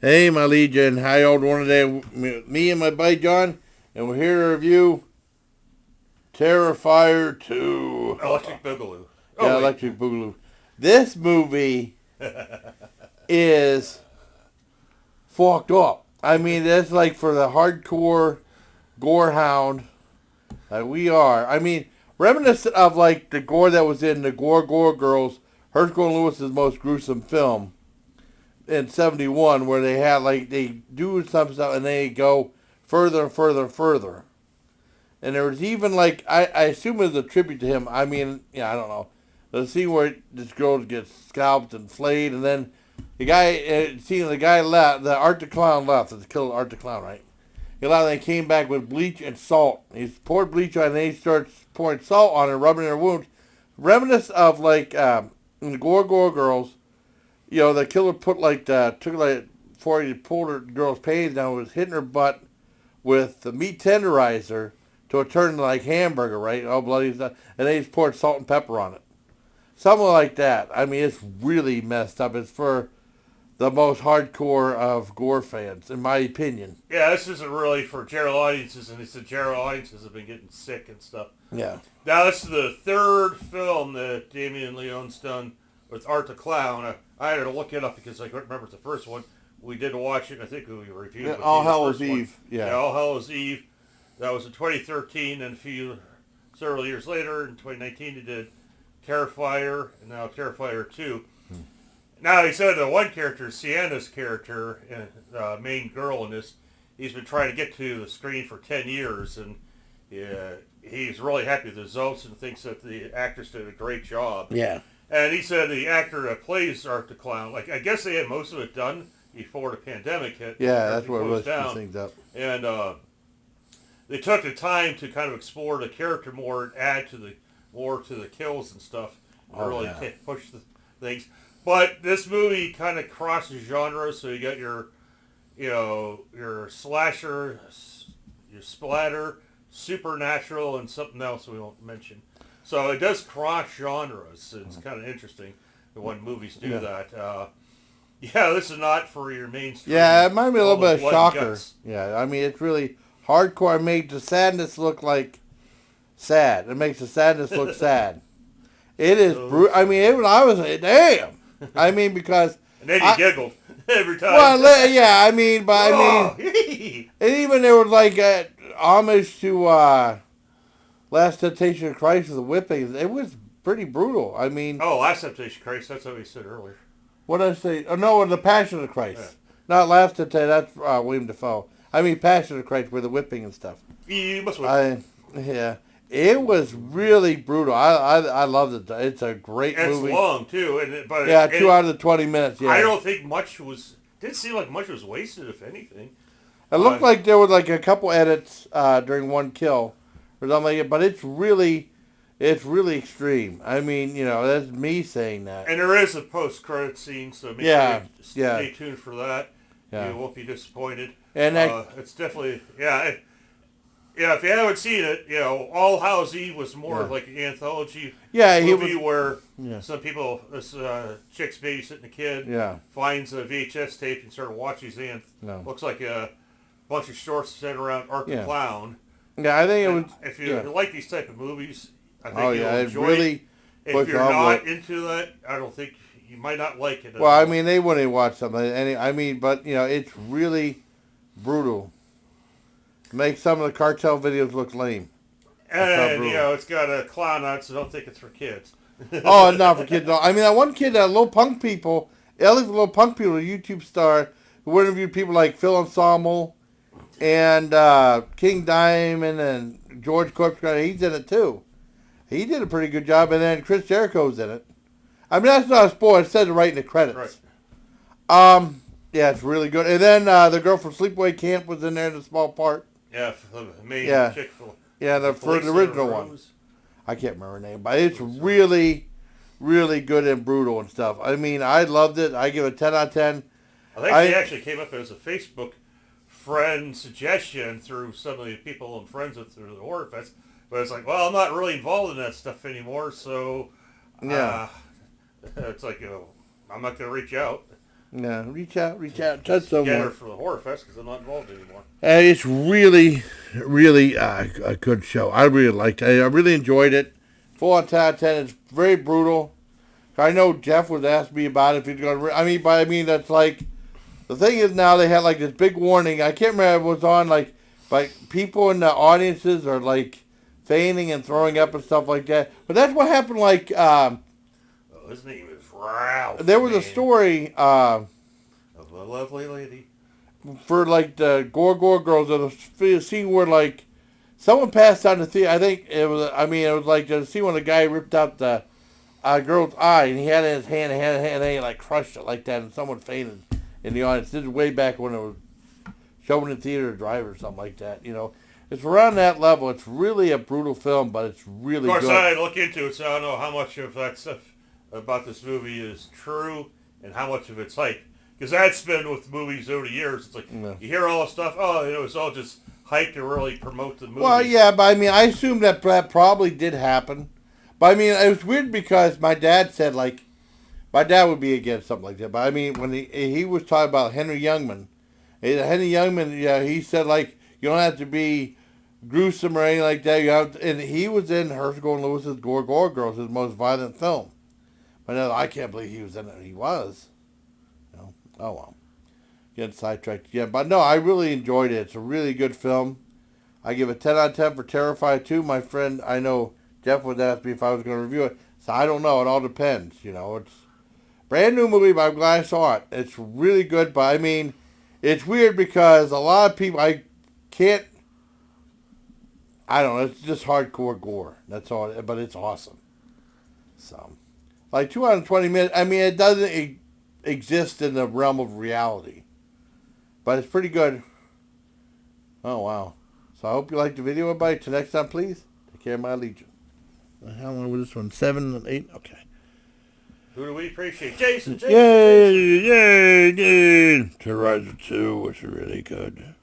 Hey, my Legion, how y'all doing today? Me and my buddy John, and we're here to review Terrifier 2. Electric Boogaloo. Yeah, Electric Boogaloo. This movie is fucked up. I mean, that's like for the hardcore gore hound like we are. I mean, reminiscent of like the gore that was in the Gore Girls, Herschel and Lewis's most gruesome film in 71, where they had like they do some stuff and they go further and further and further. And there was even like I assume it was a tribute to him. I mean, yeah, I don't know. The scene where this girl gets scalped and flayed, and then the guy left. The Art the Clown left. It's killed Art the Clown, right? He left, and they came back with bleach and salt. He poured bleach on, and then he starts pouring salt on it, rubbing her wounds. Reminiscent of like in the Gore Girls. You know, the killer took before he pulled her girl's panties down, was hitting her butt with the meat tenderizer till it turned like hamburger, right? All bloody stuff, and then he just poured salt and pepper on it. Something like that. I mean, it's really messed up. It's for the most hardcore of gore fans, in my opinion. Yeah, this isn't really for general audiences, and it's the general audiences have been getting sick and stuff. Yeah. Now, this is the third film that Damien Leone's done with Art the Clown. I had to look it up because I couldn't remember the first one. We did watch it, and I think we reviewed it. All Hallows Eve. Yeah, All Hallows Eve. That was in 2013, and several years later, in 2019, he did Terrifier, and now Terrifier 2. Now, he said the one character, Sienna's character, the main girl in this, he's been trying to get to the screen for 10 years, and he's really happy with the results and thinks that the actress did a great job. Yeah. And he said the actor that plays Art the Clown, like I guess they had most of it done before the pandemic hit. Yeah, that's what was things up. And they took the time to kind of explore the character more and add to the kills and stuff. Push the things. But this movie kind of crosses genres, so you got your slasher, your splatter, supernatural, and something else we won't mention. So it does cross genres. It's kind of interesting when movies do that. This is not for your mainstream. Yeah, it might be a little bit of shocker. Yeah, I mean, it's really hardcore. It made the sadness look like sad. It makes the sadness look sad. It is brutal. I mean, even I was like, damn. I mean, because... And then you giggled every time. Well, yeah, I mean, but I mean... And even there was like homage to Last Temptation of Christ with the whipping. It was pretty brutal. I mean... Oh, Last Temptation of Christ. That's what we said earlier. What did I say? Oh, no, The Passion of Christ. Yeah. Not Last Temptation. That's William Dafoe. I mean, Passion of Christ with the whipping and stuff. You must whip. Yeah. It was really brutal. I loved it. It's a great movie. It's long, too. But 2 out of the 20 minutes, yeah. I don't think didn't seem like much was wasted, if anything. It looked like there were like a couple edits during one kill or something like it, but it's really extreme. I mean, that's me saying that. And there is a post-credit scene, so make sure you stay tuned for that. Yeah. You won't be disappointed. And it's definitely, if you haven't seen it, All Hallows Eve was more like an anthology movie where some people, this chick's babysitting a kid, finds a VHS tape and started watching it. Looks like a bunch of shorts centered around Art the Clown. Yeah, I think it was... If you like these type of movies, I think you'll enjoy really it. If you're not into that, I don't think you might not like it. Well, I mean, they wouldn't watch something. But it's really brutal. Make some of the cartel videos look lame. And, it's got a clown on it, so don't think it's for kids. Oh, not for kids. No. I mean, that one kid, Little Punk People, Little Punk People, a YouTube star, who interviewed people like Phil Ensemble and King Diamond and George Corpse, he's in it too. He did a pretty good job, and then Chris Jericho's in it. I mean, that's not a spoiler. It says it right in the credits. Right. Yeah, it's really good. And then the girl from Sleepaway Camp was in there in a small part. Yeah, the main chick. For the original one. I can't remember her name, but it's really, really good and brutal and stuff. I mean, I loved it. I give it 10 out of 10. I think she actually came up as a Facebook friend suggestion through some of the people I'm friends with through the Horror Fest. But it's like, well, I'm not really involved in that stuff anymore, so it's like, I'm not going to reach out. Yeah, reach out, touch Get her someone. for the horror fest because I'm not involved anymore. It's really, really a good show. I really liked it. I really enjoyed it. 4 on 10 out of 10. It's very brutal. I know Jeff was asking me about it if he's going to... I mean, that's like... The thing is now they had like this big warning. I can't remember if it was on like people in the audiences are like fainting and throwing up and stuff like that. But that's what happened like... His name is Ralph. There was a story... of a lovely lady. For like the Gore Girls, there's a scene where like someone passed out in the theater. I think it was. I mean, it was like the scene when the guy ripped out the girl's eye, and he had it in his hand, and he like crushed it like that, and someone fainted in the audience. This is way back when it was showing in the theater drive or something like that. You know, it's around that level. It's really a brutal film, but it's really good. Of course, I look into it, so I don't know how much of that stuff about this movie is true and how much of it's hype. Because that's been with movies over the years. It's like, you hear all the stuff, it's all just hype to really promote the movie. Well, yeah, but I mean, I assume that probably did happen. But I mean, it was weird because my dad said, like, my dad would be against something like that. But I mean, when he was talking about Henry Youngman, he said, like, you don't have to be gruesome or anything like that. And he was in Herschel and Lewis's Gore Girls, his most violent film. But I can't believe he was in it. He was. Oh, well. Getting sidetracked again. But no, I really enjoyed it. It's a really good film. I give it 10 out of 10 for Terrifier 2. My friend, I know Jeff would ask me if I was going to review it. So I don't know. It all depends. It's a brand new movie, but I'm glad I saw it. It's really good. But I mean, it's weird because a lot of people, I don't know. It's just hardcore gore. That's all. But it's awesome. So, like 220 minutes. I mean, it doesn't exist in the realm of reality, but it's pretty good. Oh wow. So I hope you liked the video, everybody. Till next time, please take care of my legion. How long was this one? 7 and 8. Okay. Who do we appreciate? Jason. Yay! Terrifier 2 was really good.